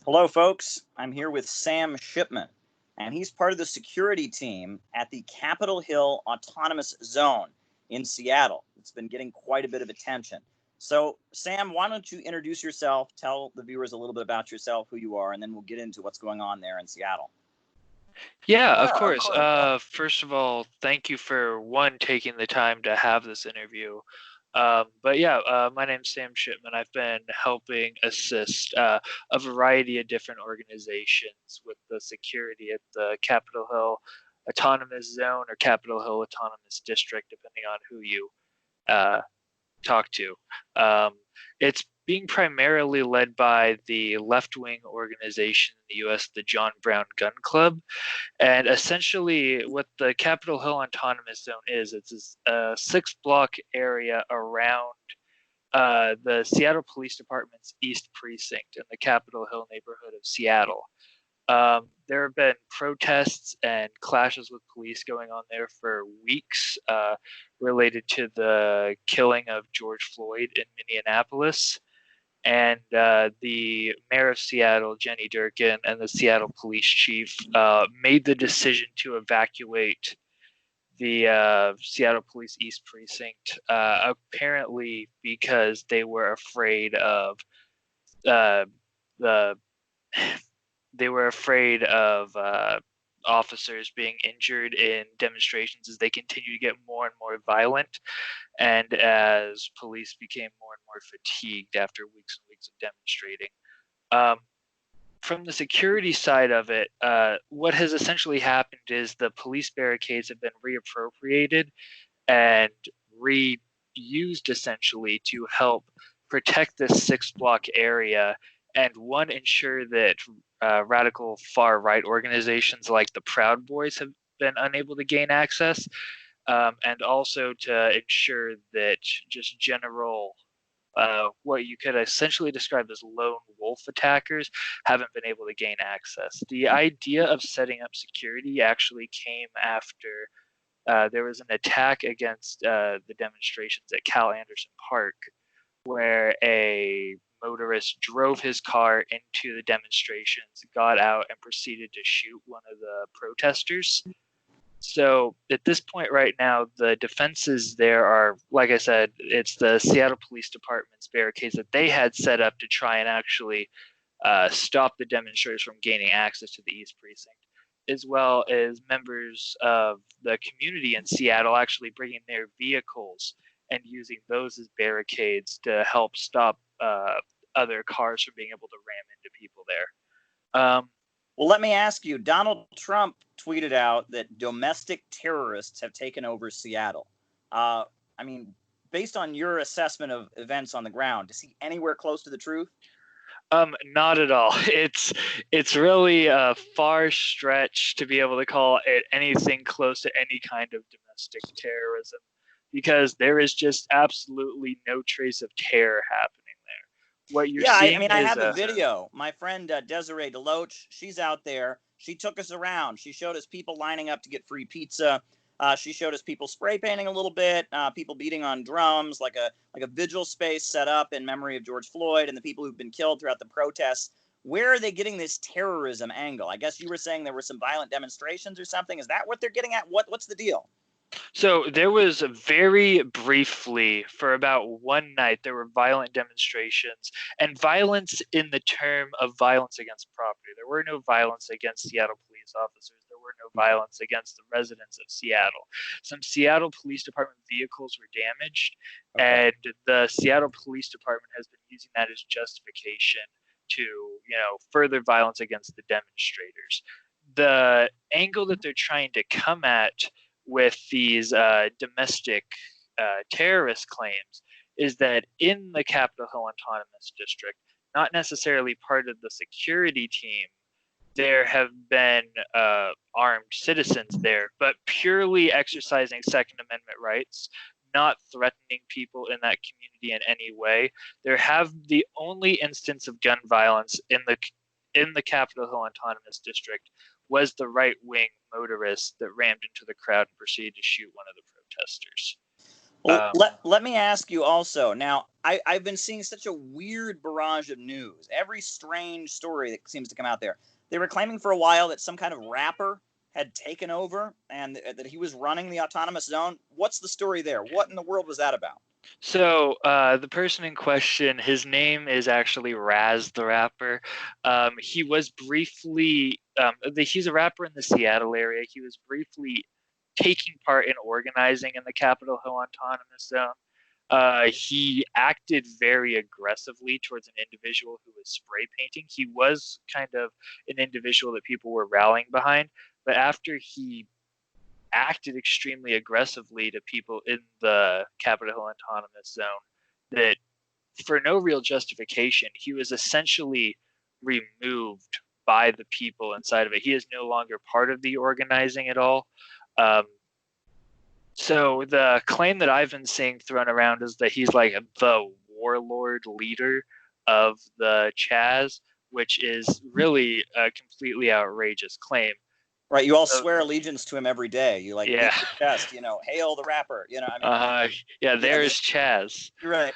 Hello, folks. I'm here with Sam Shipman, and he's part of the security team at the Capitol Hill Autonomous Zone in Seattle. It's been getting quite a bit of attention. So, Sam, why don't you introduce yourself, tell the viewers a little bit about yourself, who you are, and then we'll get into what's going on there in Seattle. Yeah, of course. First of all, thank you for taking the time to have this interview. My name's Sam Shipman. I've been helping assist a variety of different organizations with the security at the Capitol Hill Autonomous Zone or Capitol Hill Autonomous District, depending on who you uh, talk to. It's being primarily led by the left-wing organization in the U.S., the John Brown Gun Club. And essentially, what the Capitol Hill Autonomous Zone is, it's a 6-block area around the Seattle Police Department's East Precinct in the Capitol Hill neighborhood of Seattle. There have been protests and clashes with police going on there for weeks related to the killing of George Floyd in Minneapolis. And the mayor of Seattle, Jenny Durkin, and the Seattle police chief made the decision to evacuate the Seattle Police East Precinct, apparently because they were afraid of uh, the officers being injured in demonstrations as they continue to get more and more violent, and as police became more and more fatigued after weeks and weeks of demonstrating. From the security side of it, what has essentially happened is the police barricades have been reappropriated and reused essentially to help protect this 6-block area and ensure that radical far right organizations like the Proud Boys have been unable to gain access, and also to ensure that just general what you could essentially describe as lone wolf attackers haven't been able to gain access. The idea of setting up security actually came after there was an attack against the demonstrations at Cal Anderson Park, where a motorist drove his car into the demonstrations, got out, and proceeded to shoot one of the protesters. So at this point right now, the defenses there are, like I said, it's the Seattle Police Department's barricades that they had set up to try and actually stop the demonstrators from gaining access to the East Precinct, as well as members of the community in Seattle actually bringing their vehicles and using those as barricades to help stop other cars from being able to ram into people there. Well, let me ask you, Donald Trump tweeted out that domestic terrorists have taken over Seattle. Based on your assessment of events on the ground, is he anywhere close to the truth? Not at all. It's really a far stretch to be able to call it anything close to any kind of domestic terrorism, because there is just absolutely no trace of terror happening there. What you're seeing I have a video. My friend Desiree Deloach, she's out there. She took us around. She showed us people lining up to get free pizza. She showed us people spray painting a little bit, people beating on drums, like a vigil space set up in memory of George Floyd and the people who've been killed throughout the protests. Where are they getting this terrorism angle? I guess you were saying there were some violent demonstrations or something. Is that what they're getting at? What's the deal? So there was very briefly, for about one night, there were violent demonstrations, and violence in the term of violence against property. There were no violence against Seattle police officers. There were no violence against the residents of Seattle. Some Seattle Police Department vehicles were damaged, and the Seattle Police Department has been using that as justification to, further violence against the demonstrators. The angle that they're trying to come at with these domestic terrorist claims is that in the Capitol Hill Autonomous District, not necessarily part of the security team, there have been armed citizens there, but purely exercising Second Amendment rights, not threatening people in that community in any way. The only instance of gun violence in the Capitol Hill Autonomous District was the right-wing motorist that rammed into the crowd and proceeded to shoot one of the protesters. Well, let me ask you also. Now, I've been seeing such a weird barrage of news. Every strange story that seems to come out there. They were claiming for a while that some kind of rapper had taken over and that he was running the autonomous zone. What's the story there? What in the world was that about? So the person in question, his name is actually Raz the rapper. He was briefly, he's a rapper in the Seattle area. He was briefly taking part in organizing in the Capitol Hill Autonomous Zone. He acted very aggressively towards an individual who was spray painting. He was kind of an individual that people were rallying behind, but after he acted extremely aggressively to people in the Capitol Hill Autonomous Zone, that for no real justification, he was essentially removed by the people inside of it. He is no longer part of the organizing at all. So the claim that I've been seeing thrown around is that he's like the warlord leader of the CHAZ, which is really a completely outrageous claim. Right, you all swear allegiance to him every day. You like beat Yeah. your chest, hail the rapper. I mean, Yeah, there's CHAZ. You're right.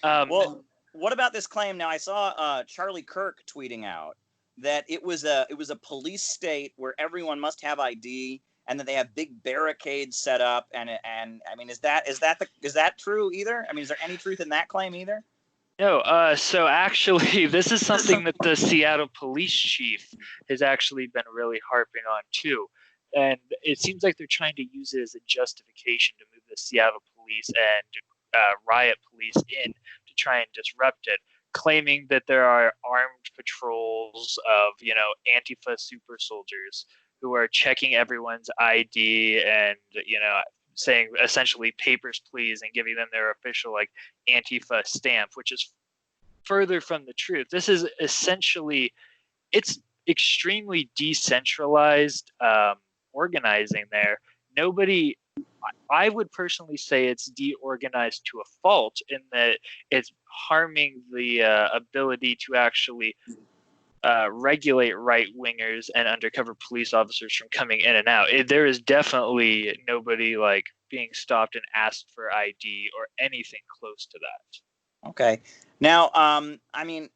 Well, what about this claim? Now, I saw Charlie Kirk tweeting out that it was a police state where everyone must have ID, and that they have big barricades set up. And I mean, is that true either? I mean, is there any truth in that claim either? No, so actually, this is something that the Seattle police chief has actually been really harping on too. And it seems like they're trying to use it as a justification to move the Seattle police and riot police in to try and disrupt it, claiming that there are armed patrols of, Antifa super soldiers who are checking everyone's ID and, saying essentially papers please and giving them their official like Antifa stamp, which is further from the truth. This is essentially, it's extremely decentralized organizing there. Nobody, I would personally say it's deorganized to a fault in that it's harming the ability to actually regulate right-wingers and undercover police officers from coming in and out. There is definitely nobody like being stopped and asked for ID or anything close to that. Okay. Now, I mean,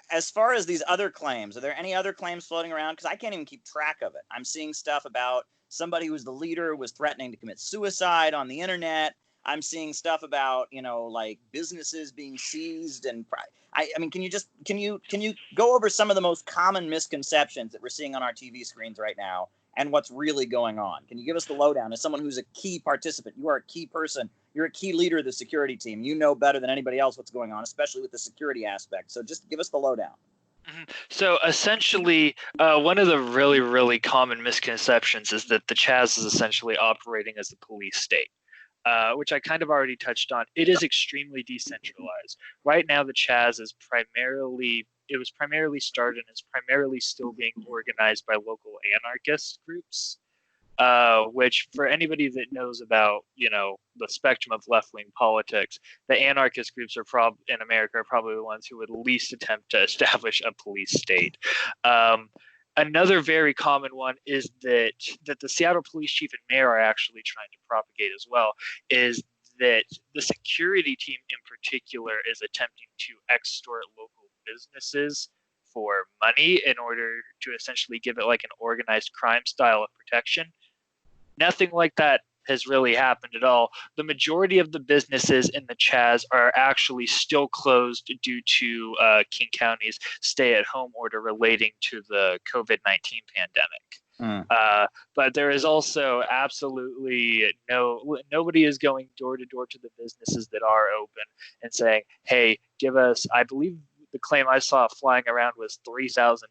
as far as these other claims, are there any other claims floating around? Because I can't even keep track of it. I'm seeing stuff about somebody who's the leader was threatening to commit suicide on the internet. I'm seeing stuff about, like businesses being seized. And I mean, can you go over some of the most common misconceptions that we're seeing on our TV screens right now and what's really going on? Can you give us the lowdown as someone who's a key participant? You are a key person. You're a key leader of the security team. You know better than anybody else what's going on, especially with the security aspect. So just give us the lowdown. So essentially, one of the really, really common misconceptions is that the CHAZ is essentially operating as a police state. Which I kind of already touched on. It is extremely decentralized. Right now, the CHAZ is primarily started and is primarily still being organized by local anarchist groups, which for anybody that knows about, the spectrum of left-wing politics, the anarchist groups in America are probably the ones who would least attempt to establish a police state. Another very common one is that the Seattle police chief and mayor are actually trying to propagate as well, is that the security team in particular is attempting to extort local businesses for money in order to essentially give it like an organized crime style of protection. Nothing like that has really happened at all. The majority of the businesses in the CHAZ are actually still closed due to King County's stay-at-home order relating to the COVID-19 pandemic. But there is also absolutely nobody is going door to door to the businesses that are open and saying, hey, give us, I believe the claim I saw flying around was $3,000.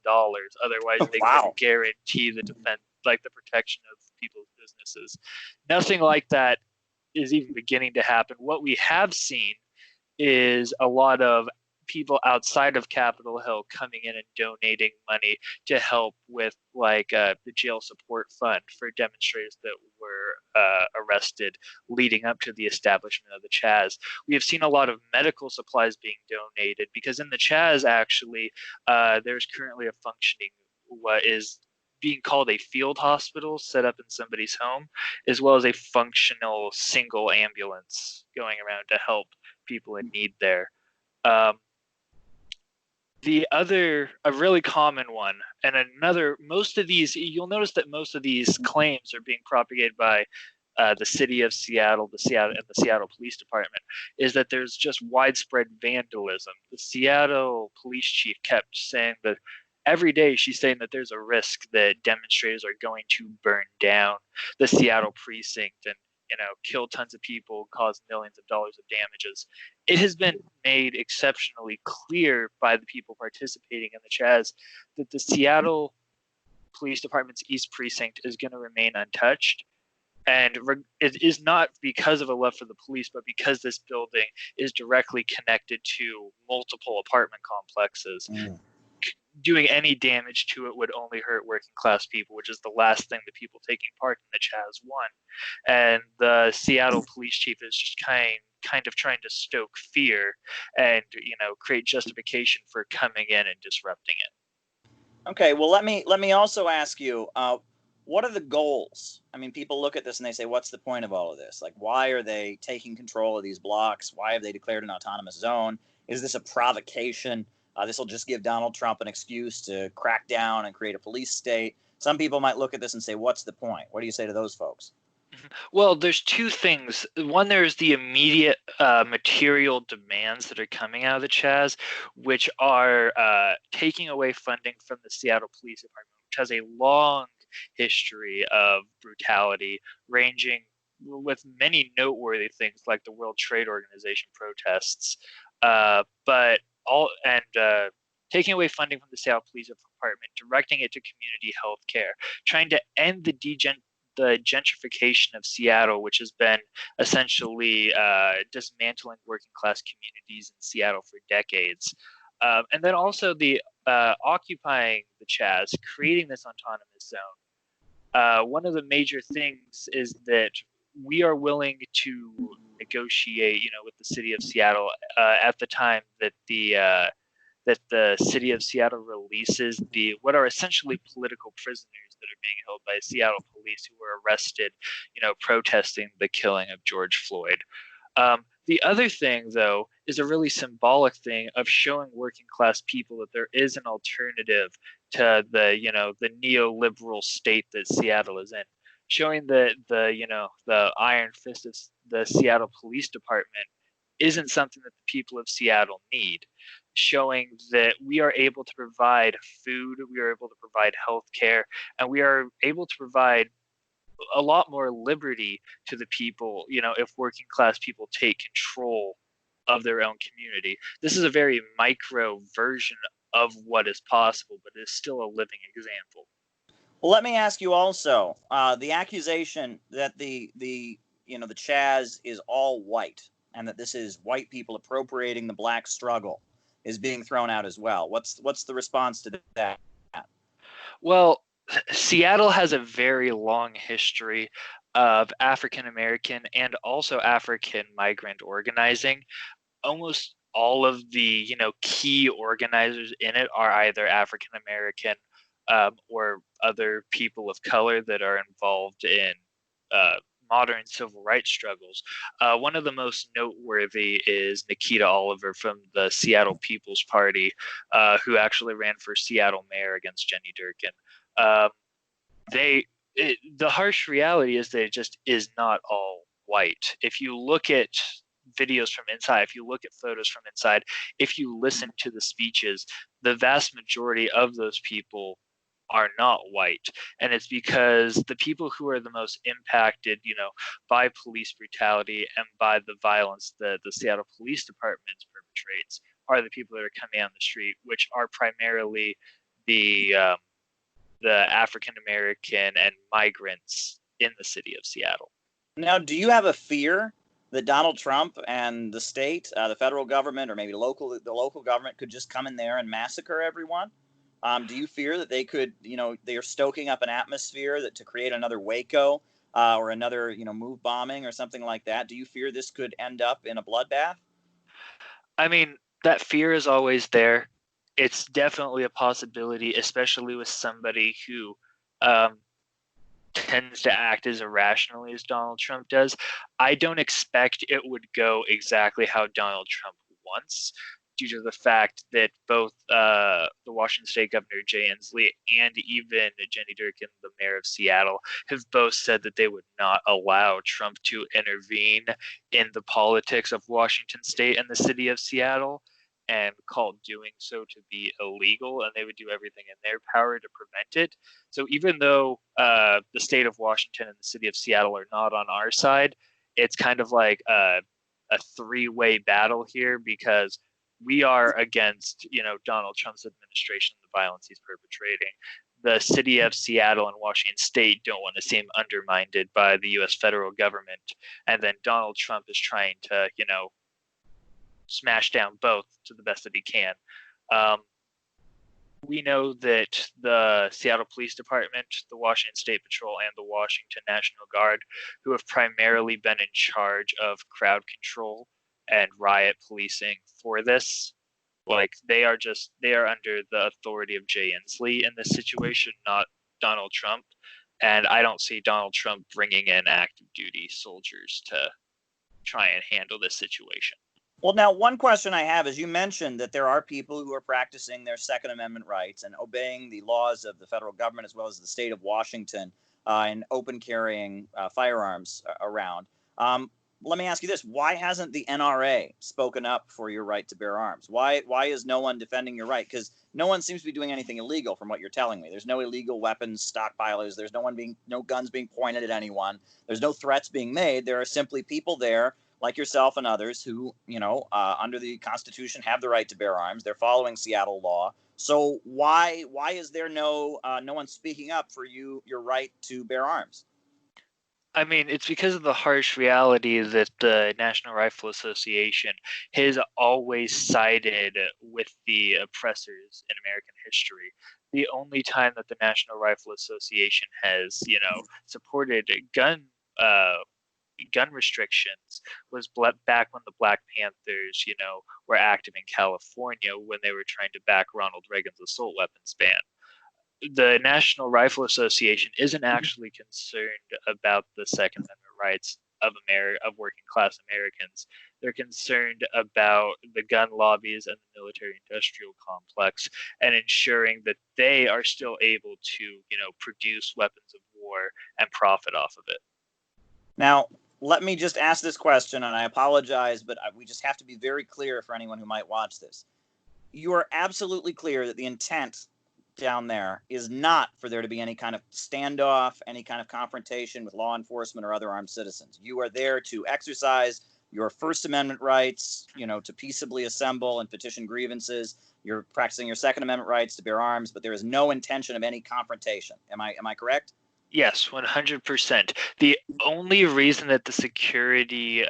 Otherwise, they couldn't guarantee the defense, like the protection of people's businesses. Nothing like that is even beginning to happen. What we have seen is a lot of people outside of Capitol Hill coming in and donating money to help with like the jail support fund for demonstrators that were arrested leading up to the establishment of the CHAZ. We have seen a lot of medical supplies being donated because in the CHAZ actually there's currently a functioning what is being called a field hospital set up in somebody's home, as well as a functional single ambulance going around to help people in need there. A really common one, and most of these, you'll notice that most of these claims are being propagated by the city of Seattle, the Seattle Police Department, is that there's just widespread vandalism. The Seattle police chief kept saying that every day she's saying that there's a risk that demonstrators are going to burn down the Seattle precinct and kill tons of people, cause millions of dollars of damages. It has been made exceptionally clear by the people participating in the CHAZ that the Seattle Police Department's East Precinct is going to remain untouched. And it is not because of a love for the police, but because this building is directly connected to multiple apartment complexes. Doing any damage to it would only hurt working class people, which is the last thing the people taking part in the CHAZ want. And the Seattle police chief is just kind of trying to stoke fear and create justification for coming in and disrupting it. Okay, well let me also ask you, what are the goals? I mean, people look at this and they say, what's the point of all of this? Like, why are they taking control of these blocks? Why have they declared an autonomous zone? Is this a provocation? This will just give Donald Trump an excuse to crack down and create a police state. Some people might look at this and say, what's the point? What do you say to those folks? Well, there's two things. One, there's the immediate material demands that are coming out of the CHAZ, which are taking away funding from the Seattle Police Department, which has a long history of brutality, ranging with many noteworthy things like the World Trade Organization protests, taking away funding from the Seattle Police Department, directing it to community health care, trying to end the gentrification of Seattle, which has been essentially dismantling working class communities in Seattle for decades. And then also the occupying the CHAZ, creating this autonomous zone. One of the major things is that we are willing to negotiate, with the city of Seattle at the time that the city of Seattle releases what are essentially political prisoners that are being held by Seattle police who were arrested, protesting the killing of George Floyd. The other thing, though, is a really symbolic thing of showing working class people that there is an alternative to the neoliberal state that Seattle is in. Showing that the iron fist of the Seattle Police Department isn't something that the people of Seattle need. Showing that we are able to provide food, we are able to provide health care, and we are able to provide a lot more liberty to the people, if working class people take control of their own community. This is a very micro version of what is possible, but it is still a living example. Well, let me ask you also, the accusation that the CHAZ is all white and that this is white people appropriating the black struggle is being thrown out as well. What's the response to that? Well, Seattle has a very long history of African American and also African migrant organizing. Almost all of the key organizers in it are either African American or other people of color that are involved in modern civil rights struggles. One of the most noteworthy is Nikita Oliver from the Seattle People's Party, who actually ran for Seattle mayor against Jenny Durkan. The harsh reality is that it just is not all white. If you look at videos from inside, if you look at photos from inside, if you listen to the speeches, the vast majority of those people are not white. And it's because the people who are the most impacted, by police brutality and by the violence that the Seattle Police Department perpetrates are the people that are coming on the street, which are primarily the African American and migrants in the city of Seattle. Now, do you have a fear that Donald Trump and the state, the federal government, or maybe the local government could just come in there and massacre everyone? Do you fear that they could, they are stoking up an atmosphere to create another Waco or another, move bombing or something like that? Do you fear this could end up in a bloodbath? I mean, that fear is always there. It's definitely a possibility, especially with somebody who tends to act as irrationally as Donald Trump does. I don't expect it would go exactly how Donald Trump wants, due to the fact that both the Washington State Governor Jay Inslee and even Jenny Durkan, the mayor of Seattle, have both said that they would not allow Trump to intervene in the politics of Washington State and the city of Seattle, and called doing so to be illegal, and they would do everything in their power to prevent it. So even though the state of Washington and the city of Seattle are not on our side, it's kind of like a three-way battle here, because we are against, Donald Trump's administration and the violence he's perpetrating. The city of Seattle and Washington State don't want to seem undermined by the U.S. federal government, and then Donald Trump is trying to, smash down both to the best that he can. We know that the Seattle Police Department, the Washington State Patrol, and the Washington National Guard, who have primarily been in charge of crowd control and riot policing for this, they are under the authority of Jay Inslee in this situation, not Donald Trump. And I don't see Donald Trump bringing in active duty soldiers to try and handle this situation. Well, now, one question I have is, you mentioned that there are people who are practicing their Second Amendment rights and obeying the laws of the federal government as well as the state of Washington in open carrying firearms around. Let me ask you this. Why hasn't the NRA spoken up for your right to bear arms? Why is no one defending your right? Because no one seems to be doing anything illegal from what you're telling me. There's no illegal weapons stockpilers. There's no guns being pointed at anyone. There's no threats being made. There are simply people there like yourself and others who, under the Constitution have the right to bear arms. They're following Seattle law. So why is there no one speaking up for your right to bear arms? I mean, it's because of the harsh reality that the National Rifle Association has always sided with the oppressors in American history. The only time that the National Rifle Association has, supported gun restrictions was back when the Black Panthers, were active in California when they were trying to back Ronald Reagan's assault weapons ban. The National Rifle Association isn't actually concerned about the Second Amendment rights of working class Americans. They're concerned about the gun lobbies and the military-industrial complex, and ensuring that they are still able to, produce weapons of war and profit off of it. Now, let me just ask this question, and I apologize, but we just have to be very clear for anyone who might watch this. You are absolutely clear that the intent down there is not for there to be any kind of standoff, any kind of confrontation with law enforcement or other armed citizens. You are there to exercise your First Amendment rights, to peaceably assemble and petition grievances. You're practicing your Second Amendment rights to bear arms, but there is no intention of any confrontation. Am I correct? Yes, 100%. The only reason that the security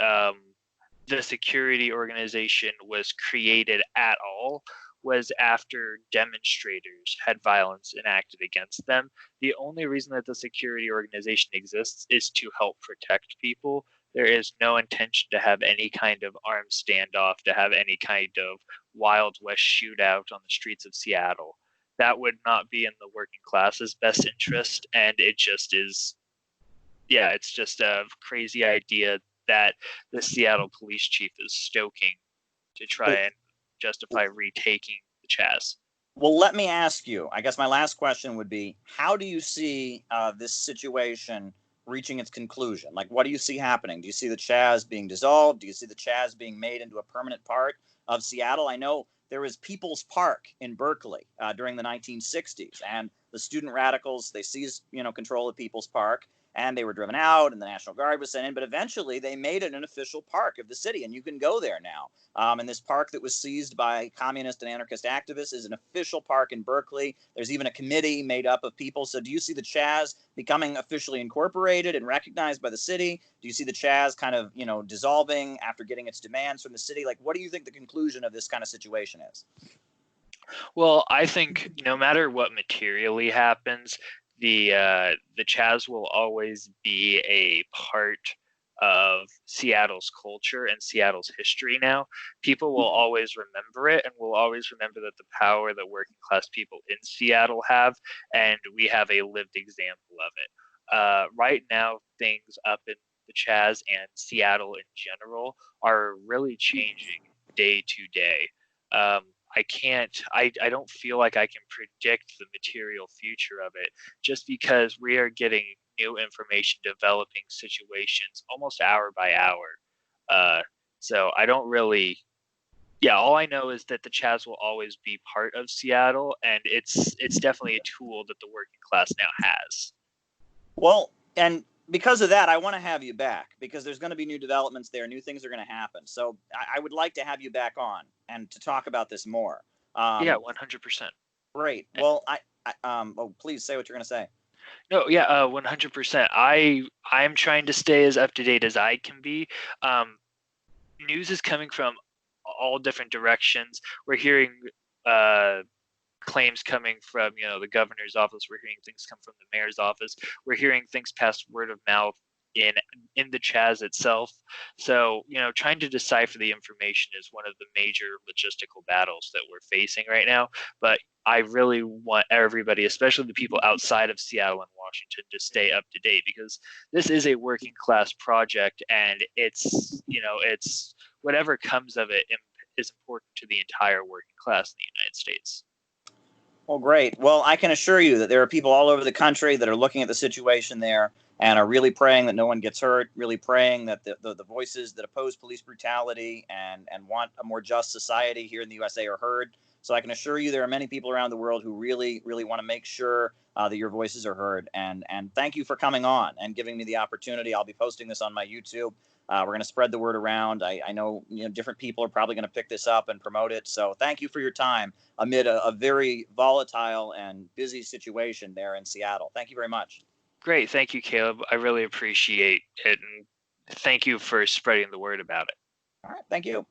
organization was created at all was after demonstrators had violence enacted against them. The only reason that the security organization exists is to help protect people. There is no intention to have any kind of armed standoff, to have any kind of Wild West shootout on the streets of Seattle. That would not be in the working class's best interest, and it just is, it's just a crazy idea that the Seattle police chief is stoking to try and justify retaking the CHAZ. Well, let me ask you, I guess my last question would be, how do you see this situation reaching its conclusion? Like, what do you see happening? Do you see the CHAZ being dissolved? Do you see the CHAZ being made into a permanent part of Seattle? I know there was People's Park in Berkeley during the 1960s, and the student radicals, they seized, control of People's Park, and they were driven out, and the National Guard was sent in, but eventually they made it an official park of the city, and you can go there now. And this park that was seized by communist and anarchist activists is an official park in Berkeley. There's even a committee made up of people. So do you see the CHAZ becoming officially incorporated and recognized by the city? Do you see the CHAZ kind of, dissolving after getting its demands from the city? Like, what do you think the conclusion of this kind of situation is? Well, I think no matter what materially happens, the CHAZ will always be a part of Seattle's culture and Seattle's history now. People will always remember it, and will always remember that the power that working class people in Seattle have, and we have a lived example of it. Right now, things up in the CHAZ and Seattle in general are really changing day to day. I don't feel like I can predict the material future of it, just because we are getting new information, developing situations almost hour by hour. So I don't really, yeah, all I know is that the CHAZ will always be part of Seattle, and it's definitely a tool that the working class now has. Well, and because of that, I want to have you back, because there's going to be new developments there. New things are going to happen. So I would like to have you back on and to talk about this more. Yeah, 100%. Great. Well, oh, please say what you're going to say. No, yeah, 100%. I'm trying to stay as up to date as I can be. News is coming from all different directions. We're hearing claims coming from the governor's office. We're hearing things come from the mayor's office. We're hearing things passed word of mouth in the CHAZ itself. So trying to decipher the information is one of the major logistical battles that we're facing right now. But I really want everybody, especially the people outside of Seattle and Washington, to stay up to date, because this is a working class project, and it's whatever comes of it is important to the entire working class in the United States. Well, great. Well, I can assure you that there are people all over the country that are looking at the situation there and are really praying that no one gets hurt, really praying that the voices that oppose police brutality and want a more just society here in the USA are heard. So I can assure you there are many people around the world who really, really want to make sure that your voices are heard. And thank you for coming on and giving me the opportunity. I'll be posting this on my YouTube. We're going to spread the word around. I know different people are probably going to pick this up and promote it. So thank you for your time amid a very volatile and busy situation there in Seattle. Thank you very much. Great. Thank you, Caleb. I really appreciate it. And thank you for spreading the word about it. All right. Thank you.